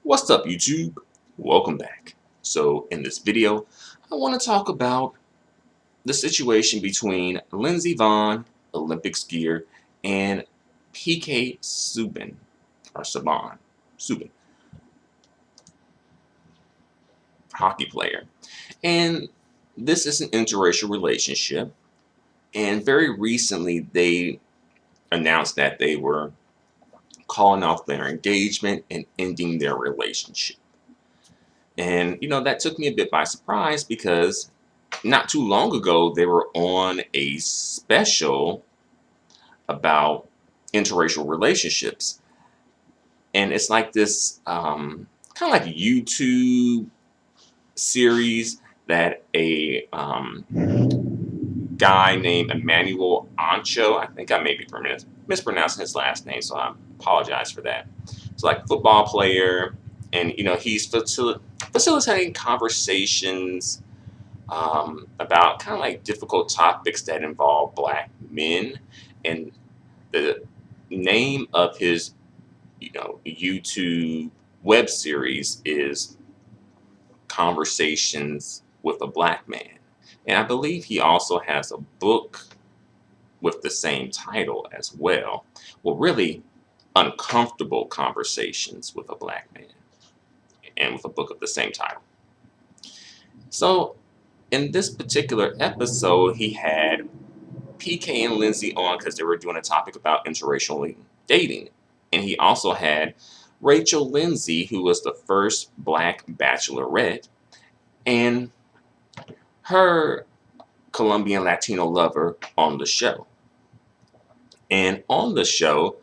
What's up, YouTube? Welcome back. So in this video, I want to talk about the situation between Lindsey Vonn, Olympic skier, and PK Subban, or Subban, Subban, hockey player. And this is an interracial relationship. And very recently, they announced that they were calling off their engagement and ending their relationship. And, that took me a bit by surprise because not too long ago, they were on a special about interracial relationships. And it's like this kind of like YouTube series that a guy named Emmanuel Ancho, I think I may be mispronouncing his last name, so I apologize for that. It's like football player, and he's facilitating conversations about kind of like difficult topics that involve black men. And the name of his YouTube web series is Conversations with a Black Man. And I believe he also has a book with the same title as well. Well, really, Uncomfortable Conversations with a Black Man, and with a book of the same title. So in this particular episode, he had PK and Lindsey on because they were doing a topic about interracial dating. And he also had Rachel Lindsey, who was the first black bachelorette, and her Colombian Latino lover on the show. And on the show,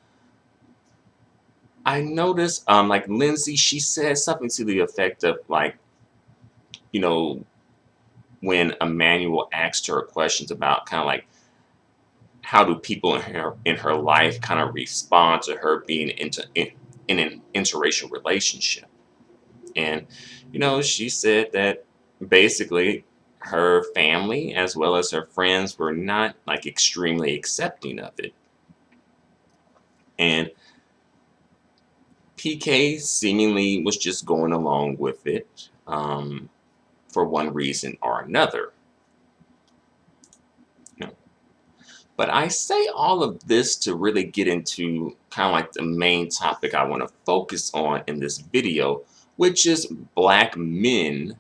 I noticed, like Lindsey, she said something to the effect of like, when Emmanuel asked her questions about kind of like how do people in her life kind of respond to her being in an interracial relationship. And she said that basically her family as well as her friends were not like extremely accepting of it. And PK seemingly was just going along with it for one reason or another. But I say all of this to really get into kind of like the main topic I want to focus on in this video, which is black men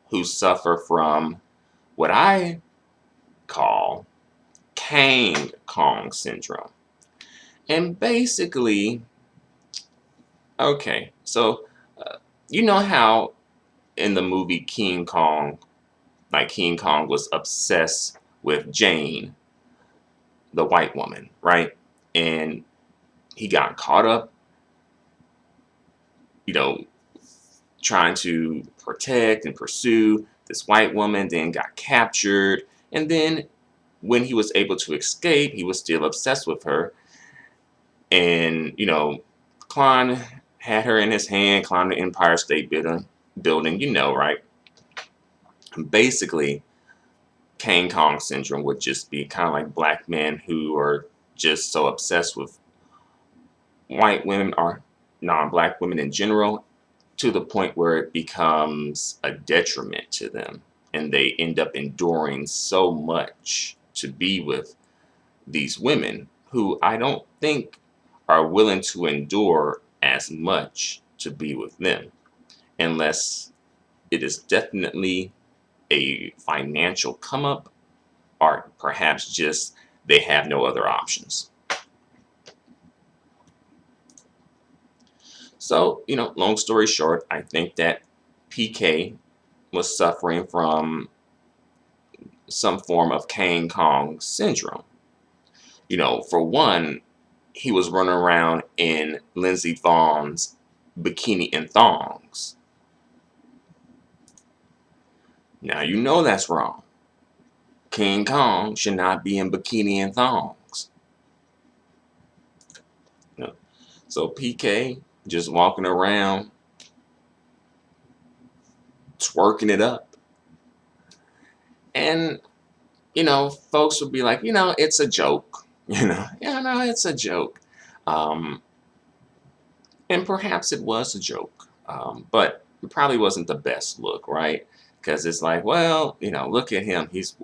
who suffer from what I call Kang syndrome. And basically, okay, so you know how in the movie King Kong, like King Kong was obsessed with Jane, the white woman, right? And he got caught up, trying to protect and pursue this white woman, then got captured. And then when he was able to escape, he was still obsessed with her. And, Klein had her in his hand, climbed the Empire State Building, right? Basically, Kang syndrome would just be kind of like black men who are just so obsessed with white women or non-black women in general to the point where it becomes a detriment to them, and they end up enduring so much to be with these women who I don't think are willing to endure as much to be with them, unless it is definitely a financial come up, or perhaps just they have no other options. So, long story short, I think that PK was suffering from some form of Kang syndrome. For one, he was running around in Lindsey Vonn's bikini and thongs. Now that's wrong. King Kong should not be in bikini and thongs. So PK just walking around twerking it up. And, folks would be like, it's a joke. It's a joke. And perhaps it was a joke. But it probably wasn't the best look, right? Because it's like, well, look at him. He's,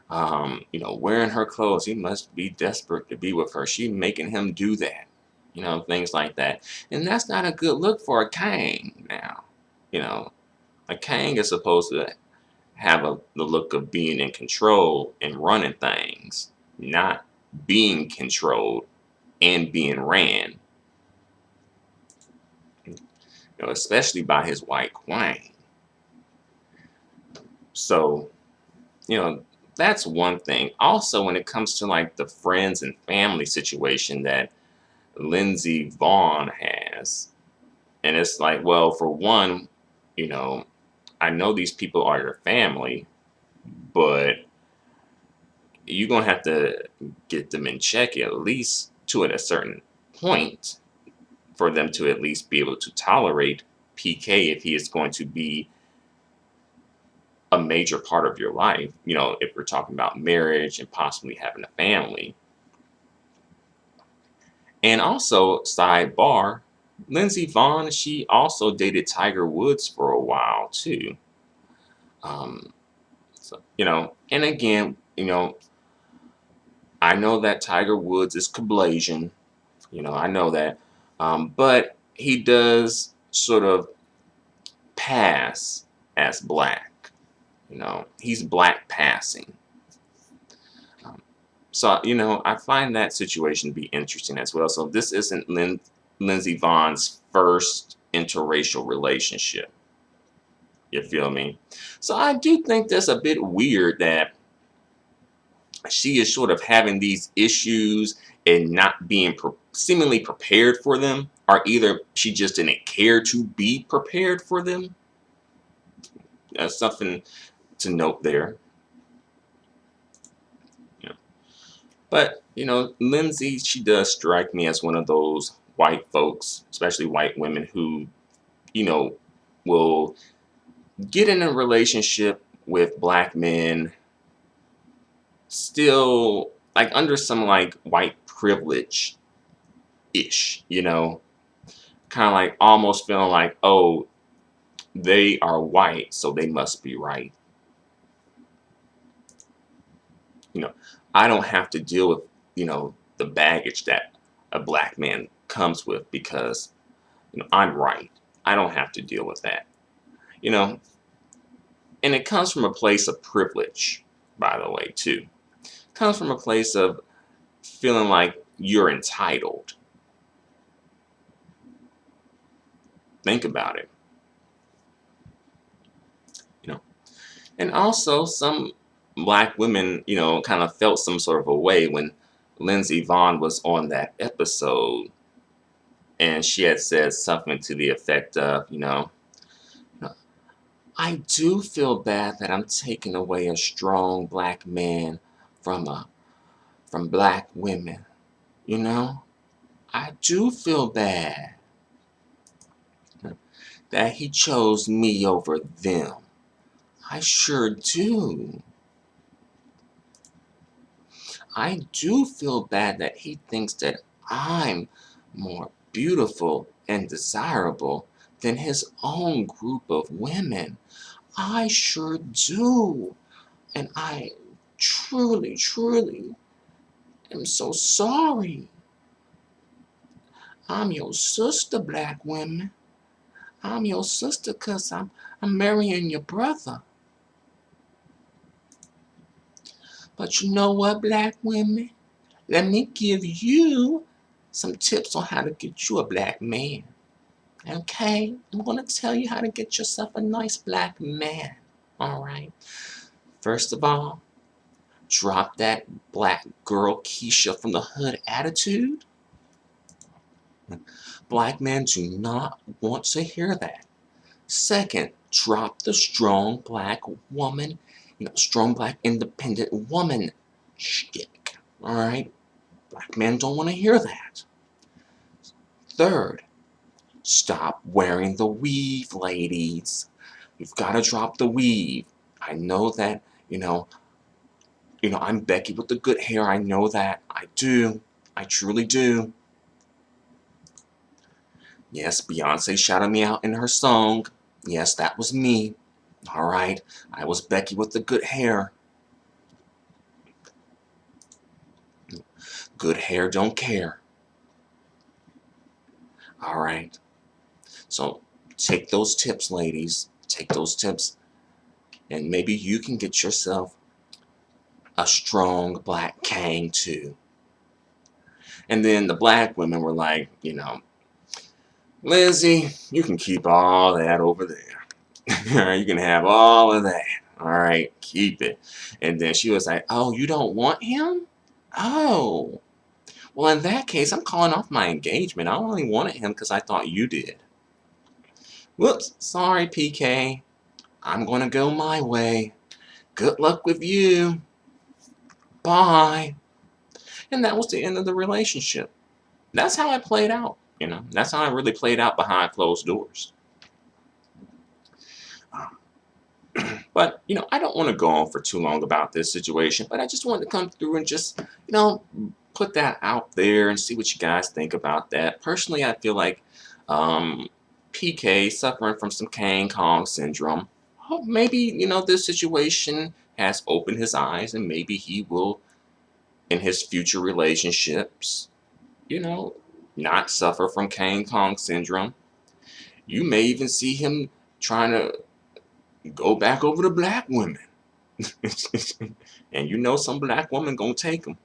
wearing her clothes. He must be desperate to be with her. She making him do that, things like that. And that's not a good look for a Kang now. You know, a Kang is supposed to have the look of being in control and running things, not being controlled and being ran, especially by his white queen. So, you know, that's one thing. Also, when it comes to like the friends and family situation that Lindsey Vonn has, and it's like, well, for one, you know, I know these people are your family, but you're gonna have to get them in check at least to at a certain point for them to at least be able to tolerate PK if he is going to be a major part of your life. If we're talking about marriage and possibly having a family. And also, sidebar, Lindsey Vonn, she also dated Tiger Woods for a while too. Um, so, and again, I know that Tiger Woods is Kablasian. I know that. But he does sort of pass as black. He's black passing. Um, so, I find that situation to be interesting as well. So this isn't Lindsey Vonn's first interracial relationship. You feel me? So I do think that's a bit weird that she is sort of having these issues and not being seemingly prepared for them, or either she just didn't care to be prepared for them. That's something to note there. Yeah. But, Lindsay, she does strike me as one of those white folks, especially white women who, you know, will get in a relationship with black men still like under some like white privilege ish, kind of like almost feeling like, oh, they are white, so they must be right. You know, I don't have to deal with, the baggage that a black man comes with because, I'm right. I don't have to deal with that. You know, and it comes from a place of privilege, by the way, too. It comes from a place of feeling like you're entitled. Think about it. You know, and also some black women, kind of felt some sort of a way when Lindsey Vonn was on that episode and she had said something to the effect of, I do feel bad that I'm taking away a strong black man from from black women. You know, I do feel bad that he chose me over them. I sure do. I do feel bad that he thinks that I'm more beautiful and desirable than his own group of women. I sure do. And I truly, truly am so sorry. I'm your sister, black women. I'm your sister because I'm marrying your brother. But you know what, black women? Let me give you some tips on how to get you a black man. Okay? I'm going to tell you how to get yourself a nice black man. All right? First of all, drop that black girl Keisha from the hood attitude. Black men do not want to hear that. Second, drop the strong black woman, strong black independent woman shtick. All right? Black men don't want to hear that. Third, stop wearing the weave, ladies. You've got to drop the weave. I know that, I'm Becky with the good hair. I know that. I do. I truly do. Yes, Beyonce shouted me out in her song. Yes, that was me. All right, I was Becky with the good hair. Good hair don't care. All right. So take those tips, ladies. Take those tips, and maybe you can get yourself a strong black Kang too. And then the black women were like, Lindsey, you can keep all that over there. You can have all of that. All right, keep it. And then she was like, oh, you don't want him? Oh, well, in that case, I'm calling off my engagement. I only wanted him because I thought you did. Whoops, sorry, PK. I'm going to go my way. Good luck with you. Bye. And that was the end of the relationship. That's how it played out. That's how it really played out behind closed doors. But, I don't want to go on for too long about this situation, but I just wanted to come through and just, put that out there and see what you guys think about that. Personally, I feel like PK suffering from some Kang syndrome. Maybe, this situation has opened his eyes, and maybe he will, in his future relationships, not suffer from Kang syndrome. You may even see him trying to go back over to black women. And some black woman gonna take him.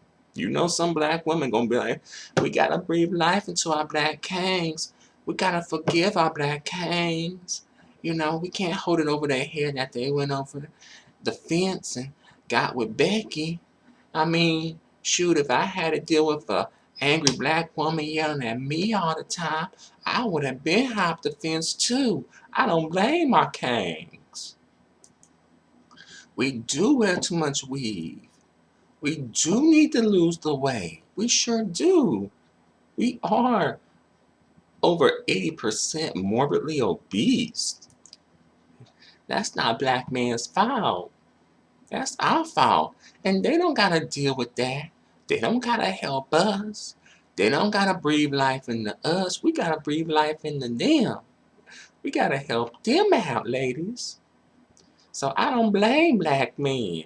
Some black women gonna be like, we gotta breathe life into our black Kangs. We gotta forgive our black Kangs. We can't hold it over their head that they went over the fence and got with Becky. I mean, shoot, if I had to deal with a angry black woman yelling at me all the time, I would have been hopped the fence too. I don't blame my Kangs. We do wear too much weave. We do need to lose the weight. We sure do. We are over 80% morbidly obese. That's not black man's fault. That's our fault. And they don't gotta deal with that. They don't gotta help us. They don't gotta breathe life into us. We gotta breathe life into them. We gotta help them out, ladies. So I don't blame black men.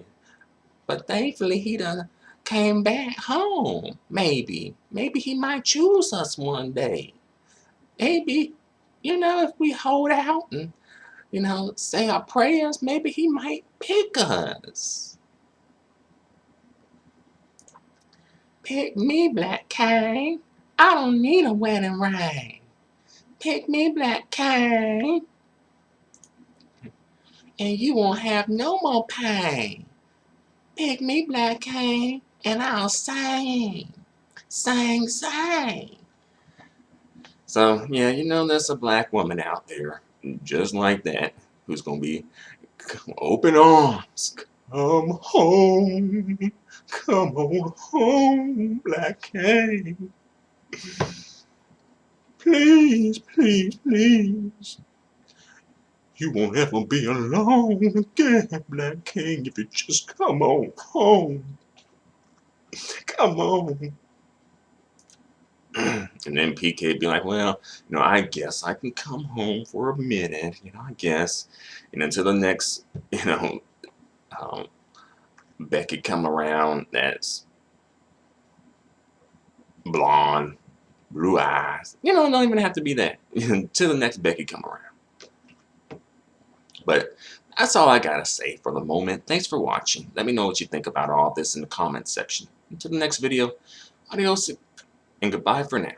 But thankfully he done came back home. Maybe. Maybe he might choose us one day. Maybe, if we hold out and, say our prayers, maybe he might pick us. Pick me, Black Kang. I don't need a wedding ring. Pick me, Black Kang. And you won't have no more pain. Pick me, Black Kang, and I'll sing. Sing, sing. So, yeah, there's a black woman out there, just like that, who's going to be open arms. Come home. Come on home, Black Kang. Please, please, please. You won't ever be alone again, Black King, if you just come on home. Come on. And then PK be like, well, I guess I can come home for a minute, I guess. And until the next, Becky come around that's blonde, blue eyes. It don't even have to be that. Until the next Becky come around. But that's all I gotta say for the moment. Thanks for watching. Let me know what you think about all this in the comments section. Until the next video, adios and goodbye for now.